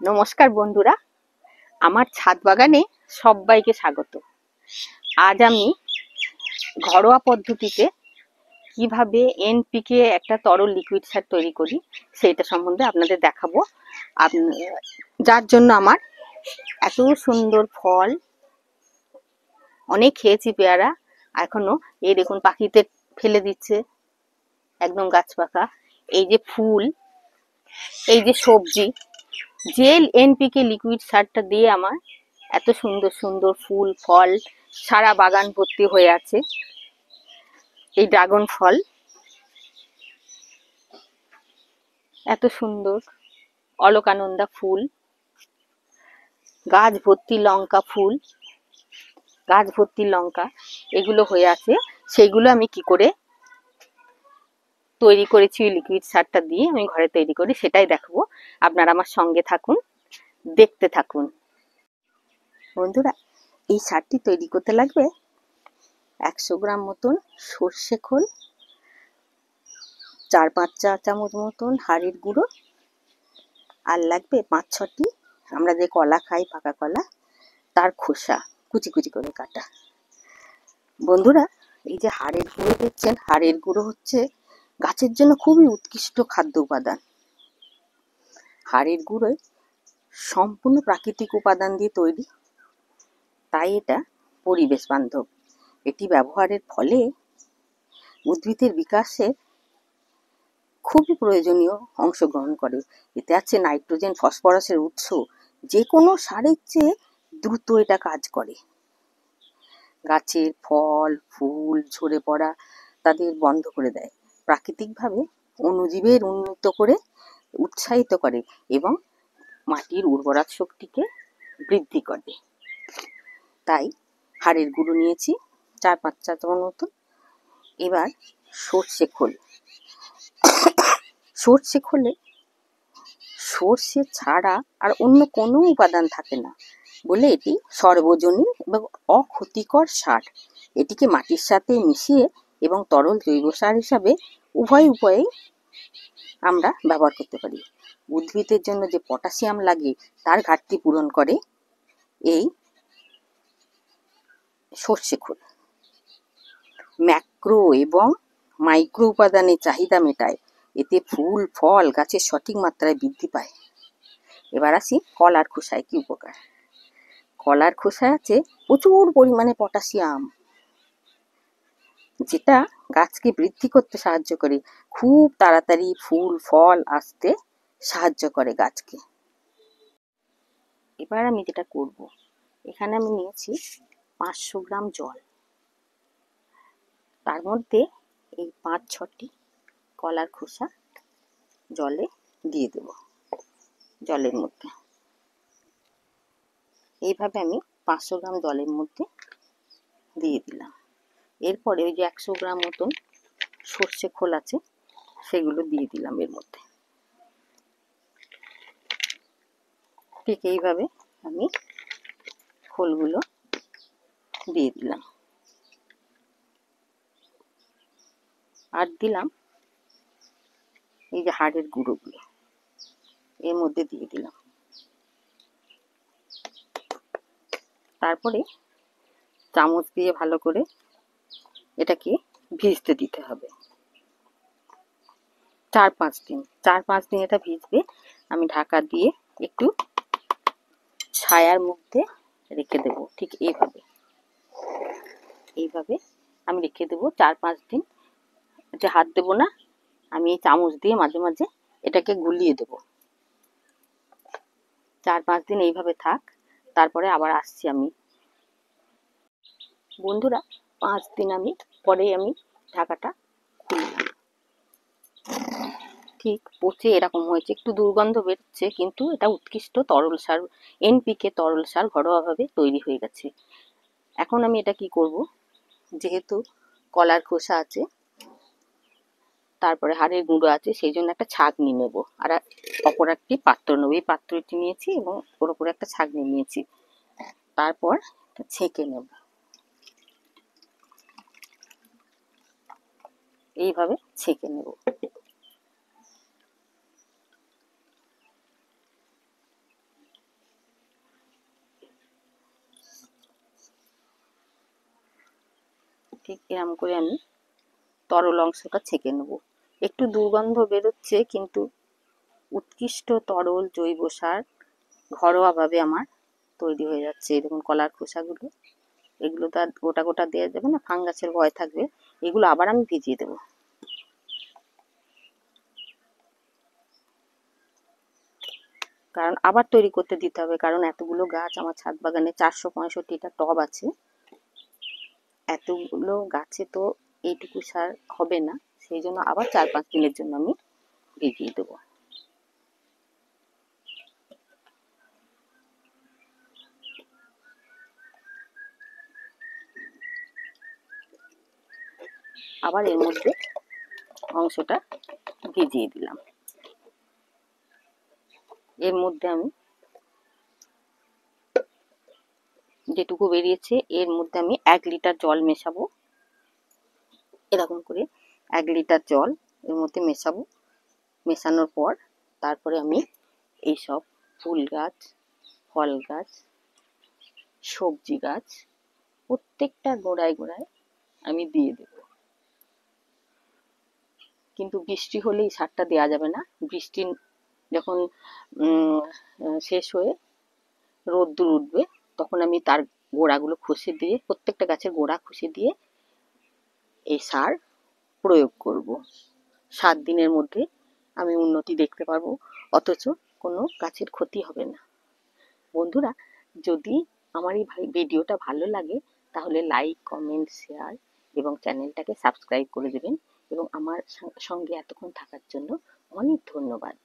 নমস্কার বন্ধুরা, আমার ছাদ বাগানে সবাইকে স্বাগত। আজ আমি ঘরোয়া পদ্ধতিতে কিভাবে এনপিকে একটা তরল লিকুইড সার তৈরি করি সেইটা সম্বন্ধে আপনাদের দেখাবো। যার জন্য আমার এত সুন্দর ফল, অনেক খেয়েছি পেয়ারা, এখনো এই দেখুন পাখিতে ফেলে দিচ্ছে একদম গাছ পাকা। এই যে ফুল, এই যে সবজি, যে এনপিকে লিকুইড সারটা দিয়ে আমার এত সুন্দর সুন্দর ফুল ফল সারা বাগান ভর্তি হয়ে আছে। এই ড্রাগন ফল এত সুন্দর, অলকানন্দা ফুল, গাছ ভর্তি লঙ্কা ফুল, গাছ ভর্তি লঙ্কা, এগুলো হয়ে আছে। সেইগুলো আমি কি করে তৈরি করেছি লিকুইড সারটা দিয়ে, আমি ঘরে তৈরি করি সেটাই দেখাবো। আপনারা আমার সঙ্গে থাকুন, দেখতে থাকুন। বন্ধুরা, এই সারটি তৈরি করতে লাগবে 100 গ্রাম মতন সর্ষে খোল, 4-5 চা চামচ মতন হাড়ের গুঁড়ো, আর লাগবে 5-6টি আমরা যে কলা খাই পাকা কলা, তার খোসা কুচি কুচি করে কাটা। বন্ধুরা, এই যে হাড়ের গুঁড়ো দেখছেন, হাড়ের গুঁড়ো হচ্ছে গাছের জন্য খুবই উৎকৃষ্ট খাদ্য উপাদান। হাড়ের গুঁড়োয় সম্পূর্ণ প্রাকৃতিক উপাদান দিয়ে তৈরি, তাই এটা পরিবেশ বান্ধব। এটি ব্যবহারের ফলে উদ্ভিদের বিকাশে খুবই প্রয়োজনীয় অংশগ্রহণ করে। এতে আছে নাইট্রোজেন ফসফরাসের উৎস, যে কোনো সারের চেয়ে দ্রুত এটা কাজ করে। গাছের ফল ফুল ঝরে পড়া তাদের বন্ধ করে দেয়, প্রাকৃতিকভাবে অণুজীবের উন্নত করে উৎসাহিত করে এবং মাটির উর্বরা শক্তিকে বৃদ্ধি করে। তাই হাড়ের গুঁড়ো নিয়েছি 4-5 চা চামচ মতো। এবার সর্ষে খোল, সর্ষে খোলে সর্ষে ছাড়া আর অন্য কোনো উপাদান থাকে না বলে এটি সর্বজনীন এবং অক্ষতিকর সার। এটিকে মাটির সাথে মিশিয়ে এবং তরল জৈব সার হিসাবে উভয় উপায়েই আমরা ব্যবহার করতে পারি। উদ্ভিদের জন্য যে পটাশিয়াম লাগে তার ঘাটতি পূরণ করে এই সর্ষে খোল। ম্যাক্রো এবং মাইক্রো উপাদানের চাহিদা মেটায়, এতে ফুল ফল গাছের সঠিক মাত্রায় বৃদ্ধি পায়। এবার আসি কলার খোসায় কি উপকার। কলার খোসায় আছে প্রচুর পরিমাণে পটাশিয়াম, যেটা গাছকে বৃদ্ধি করতে সাহায্য করে, খুব তাড়াতাড়ি ফুল ফল আসতে সাহায্য করে গাছকে। এবার আমি যেটা করব, এখানে আমি নিয়েছি 500 গ্রাম জল, তার মধ্যে এই 5-6টি কলার খোসা জলে দিয়ে দেব। জলের মধ্যে এইভাবে আমি 500 গ্রাম জলের মধ্যে দিয়ে দিলাম। এরপরে ওই যে 100 গ্রাম মতন সর্ষে খোল আছে সেগুলো দিয়ে দিলাম এর মধ্যে। ঠিক এইভাবে আমি খোলগুলো দিয়ে দিলাম, আর দিলাম এই যে হাড়ের গুঁড়োগুলো এর মধ্যে দিয়ে দিলাম। তারপরে চামচ দিয়ে ভালো করে এটাকে ভিজতে দিতে হবে 4-5 দিন। 4-5 দিন এটা ভিজবে। আমি ঢাকা দিয়ে একটু ছায়ার মধ্যে রেখে দেব। ঠিক এইভাবে এইভাবে আমি রেখে দেবো 4-5 দিন। এটা হাত দেবো না, আমি এই চামচ দিয়ে মাঝে মাঝে এটাকে গুলিয়ে দেব। 4-5 দিন এইভাবে থাক, তারপরে আবার আসছি আমি। বন্ধুরা, 5 দিন পরে আমি ঢাকাটা খুললাম। ঠিক পচে এরকম হয়েছে, একটু দুর্গন্ধ বেরোচ্ছে, কিন্তু এটা উৎকৃষ্ট তরল সার, এনপিকে তরল সার ঘরোয়াভাবে তৈরি হয়ে গেছে। এখন আমি এটা কি করব, যেহেতু কলার খোসা আছে তারপরে হাড়ের গুঁড়ো আছে, সেই জন্য একটা ছাঁকনি নেব, আর অপর একটি পাত্র নেব। এই পাত্রটি নিয়েছি এবং ওর উপরে একটা ছাঁকনি নিয়েছি। তারপর ছেঁকে নেব, এইভাবে ছেঁকে নেব। ঠিক এরম করে আমি তরল অংশটা ছেঁকে নেব। একটু দুর্গন্ধ বেরোচ্ছে, কিন্তু উৎকৃষ্ট তরল জৈব সার ঘরোয়াভাবে আমার তৈরি হয়ে যাচ্ছে। এই দেখুন কলার খোসাগুলো, এগুলো তো আর গোটা গোটা দেওয়া যাবে না, ফাঙ্গাসের ভয় থাকবে। এগুলো আবার আমি ভিজিয়ে দেবো। কারণ আবার তৈরি করতে দিতে হবে, কারণ এতগুলো গাছ আমার ছাদ বাগানে 465টা টব আছে, এতগুলো গাছে তো এইটুকু সার হবে না, সেই জন্য আবার 4-5 দিনের জন্য আমি ভিজিয়ে দেবো। আবার এর মধ্যে অংশটা ভিজিয়ে দিলাম। এর মধ্যে আমি যেটুকু বেরিয়েছে এর মধ্যে আমি 1 লিটার জল মেশাবো। এরকম করে 1 লিটার জল এর মধ্যে মেশাবো। মেশানোর পর তারপরে আমি এইসব ফুল গাছ, ফল গাছ, সবজি গাছ প্রত্যেকটা গোড়ায় গোড়ায় আমি দিয়ে দেব। কিন্তু বৃষ্টি হলেই সারটা দেওয়া যাবে না। বৃষ্টি যখন শেষ হয়ে রোদ্দুর উঠবে তখন আমি তার গোড়াগুলো খসে দিয়ে, প্রত্যেকটা গাছের গোড়া খসে দিয়ে এই সার প্রয়োগ করব। 7 দিনের মধ্যে আমি উন্নতি দেখতে পারবো, অথচ কোনো গাছের ক্ষতি হবে না। বন্ধুরা, যদি আমার এই ভিডিওটা ভালো লাগে তাহলে লাইক, কমেন্ট, শেয়ার এবং চ্যানেলটাকে সাবস্ক্রাইব করে দেবেন। এবং আমার সঙ্গে এতক্ষণ থাকার জন্য অনেক ধন্যবাদ।